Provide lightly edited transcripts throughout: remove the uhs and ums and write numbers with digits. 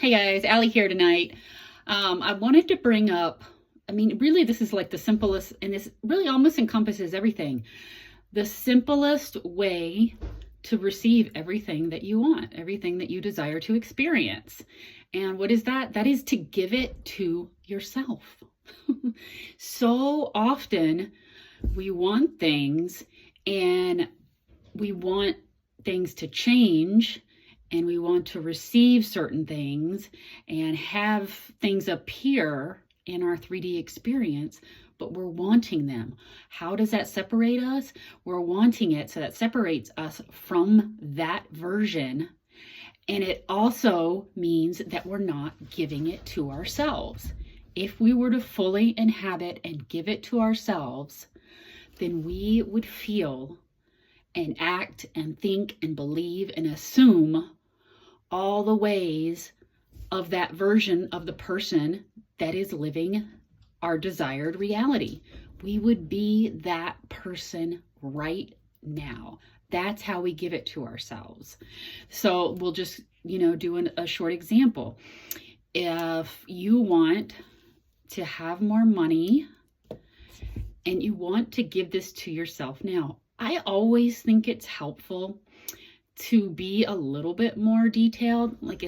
Hey guys, Allie here tonight. I wanted to bring up, really, this is like the simplest, and this really almost encompasses everything. The simplest way to receive everything that you want, everything that you desire to experience. And what is that? That is to give it to yourself. So often we want things and we want things to change and we want to receive certain things and have things appear in our 3D experience, but we're wanting them. How does that separate us? We're wanting it, so that separates us from that version. And it also means that we're not giving it to ourselves. If we were to fully inhabit and give it to ourselves, then we would feel and act and think and believe and assume all the ways of that version of the person that is living our desired reality. We would be that person right now. That's how we give it to ourselves. So we'll just, do a short example. If you want to have more money and you want to give this to yourself now, I always think it's helpful to be a little bit more detailed. Like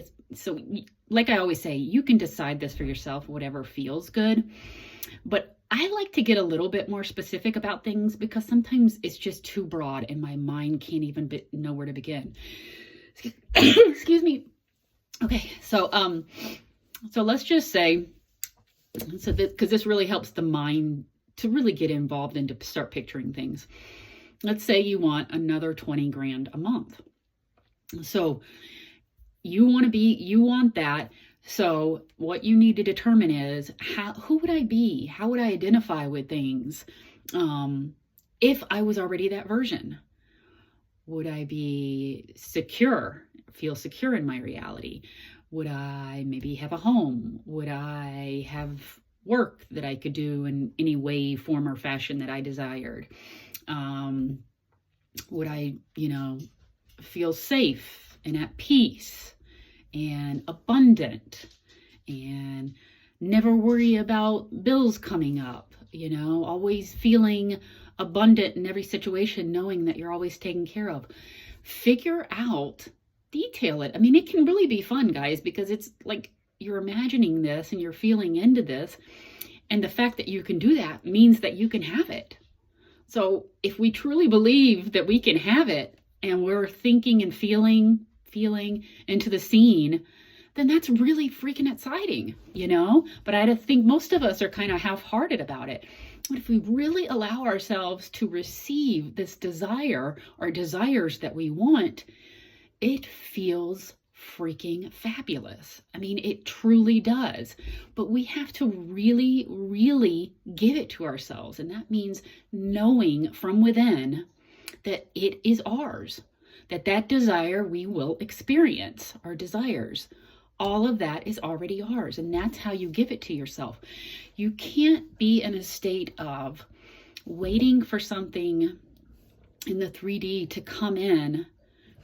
I always say, you can decide this for yourself, whatever feels good. But I like to get a little bit more specific about things because sometimes it's just too broad and my mind can't even know where to begin. Excuse me. Okay, so let's just say, because this really helps the mind to really get involved and to start picturing things. Let's say you want another 20 grand a month. So you want that. So what you need to determine is who would I be? How would I identify with things? If I was already that version, would I be secure, feel secure in my reality? Would I maybe have a home? Would I have work that I could do in any way, form, or fashion that I desired? Would I, feel safe and at peace and abundant and never worry about bills coming up, always feeling abundant in every situation, knowing that you're always taken care of. Figure out, detail it. It can really be fun, guys, because it's like you're imagining this and you're feeling into this. And the fact that you can do that means that you can have it. So if we truly believe that we can have it and we're thinking and feeling into the scene, then that's really freaking exciting, But I think most of us are kind of half-hearted about it. But if we really allow ourselves to receive this desire or desires that we want, it feels freaking fabulous. It truly does. But we have to really, really give it to ourselves. And that means knowing from within that it is ours, that desire we will experience, our desires. All of that is already ours. And that's how you give it to yourself. You can't be in a state of waiting for something in the 3D to come in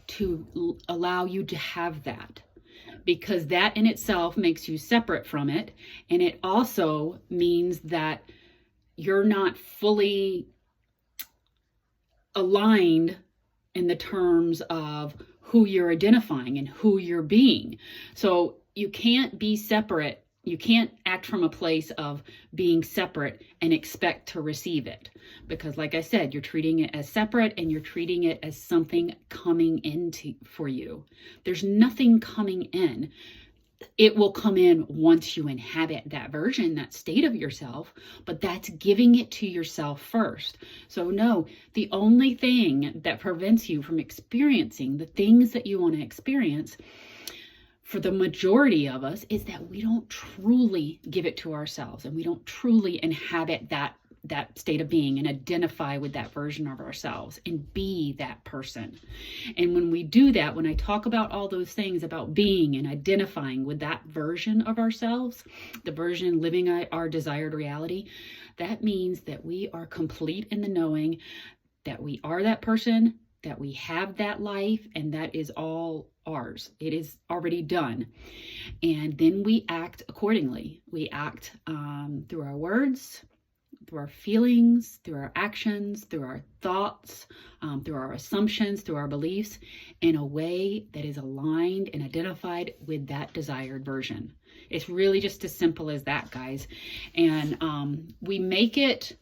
to allow you to have that, because that in itself makes you separate from it. And it also means that you're not fully aligned in the terms of who you're identifying and who you're being. So you can't be separate. You can't act from a place of being separate and expect to receive it. Because like I said, you're treating it as separate and you're treating it as something coming into for you. There's nothing coming in. It will come in once you inhabit that version, that state of yourself, but that's giving it to yourself first. So no, the only thing that prevents you from experiencing the things that you want to experience for the majority of us is that we don't truly give it to ourselves and we don't truly inhabit that state of being and identify with that version of ourselves and be that person. And when we do that, when I talk about all those things about being and identifying with that version of ourselves, the version living our desired reality, that means that we are complete in the knowing that we are that person that we have that life and that is all ours. It is already done. And then we act accordingly. We act through our words, through our feelings, through our actions, through our thoughts, through our assumptions, through our beliefs, in a way that is aligned and identified with that desired version. It's really just as simple as that, guys. And we make it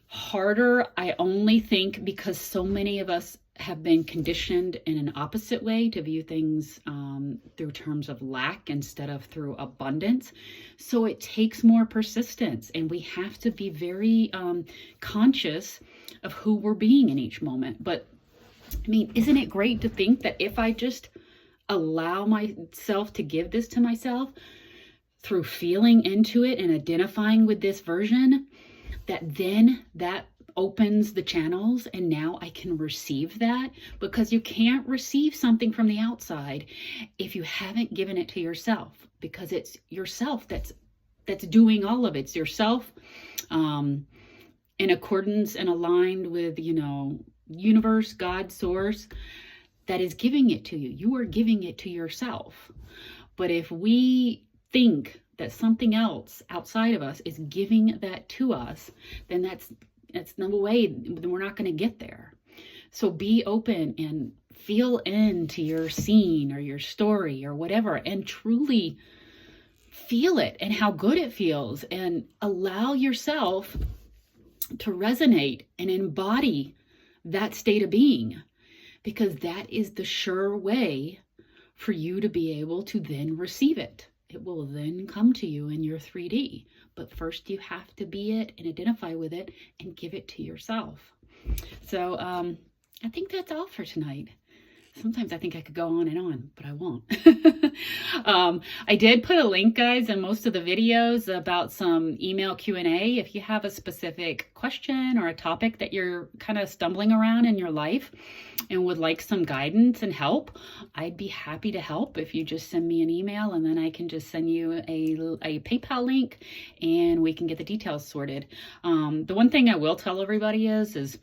harder, I only think, because so many of us have been conditioned in an opposite way to view things through terms of lack instead of through abundance. So it takes more persistence, and we have to be very conscious of who we're being in each moment. But I mean, isn't it great to think that if I just allow myself to give this to myself through feeling into it and identifying with this version, that then that opens the channels and now I can receive that? Because you can't receive something from the outside if you haven't given it to yourself, because it's yourself that's doing all of it. It's yourself in accordance and aligned with, universe, God, source, that is giving it to you. You are giving it to yourself. But if we think that something else outside of us is giving that to us, then that's no way, then we're not going to get there. So be open and feel into your scene or your story or whatever, and truly feel it and how good it feels, and allow yourself to resonate and embody that state of being, because that is the sure way for you to be able to then receive it. It will then come to you in your 3D. But first you have to be it and identify with it and give it to yourself. So I think that's all for tonight. Sometimes I think I could go on, but I won't. I did put a link, guys, in most of the videos about some email Q&A. If you have a specific question or a topic that you're kind of stumbling around in your life and would like some guidance and help, I'd be happy to help if you just send me an email, and then I can just send you a PayPal link and we can get the details sorted. The one thing I will tell everybody is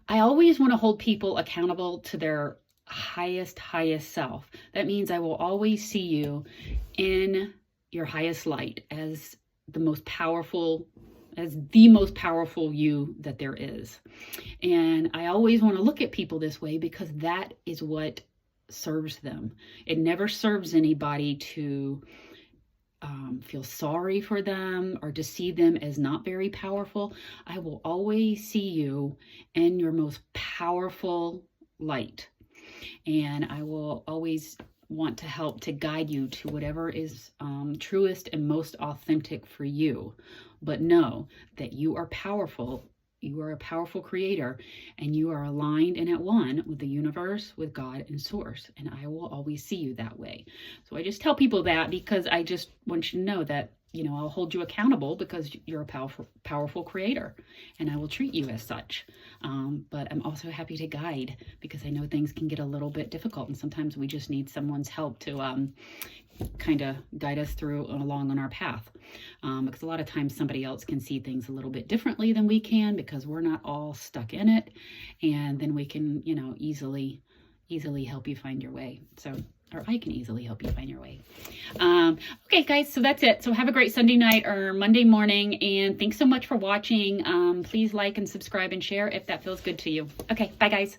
I always want to hold people accountable to their highest self. That means I will always see you in your highest light as the most powerful you that there is. And I always want to look at people this way, because that is what serves them. It never serves anybody to feel sorry for them or to see them as not very powerful. I will always see you in your most powerful light, and I will always want to help to guide you to whatever is truest and most authentic for you. But know that you are powerful. You are a powerful creator, and you are aligned and at one with the universe, with God and source. And I will always see you that way. So I just tell people that because I just want you to know that, I'll hold you accountable because you're a powerful creator, and I will treat you as such. But I'm also happy to guide, because I know things can get a little bit difficult, and sometimes we just need someone's help to kind of guide us through along on our path. Because a lot of times somebody else can see things a little bit differently than we can, because we're not all stuck in it. And then we can, easily help you find your way. Or I can easily help you find your way. Okay, guys, so that's it. So have a great Sunday night or Monday morning. And thanks so much for watching. Please like and subscribe and share if that feels good to you. Okay, bye, guys.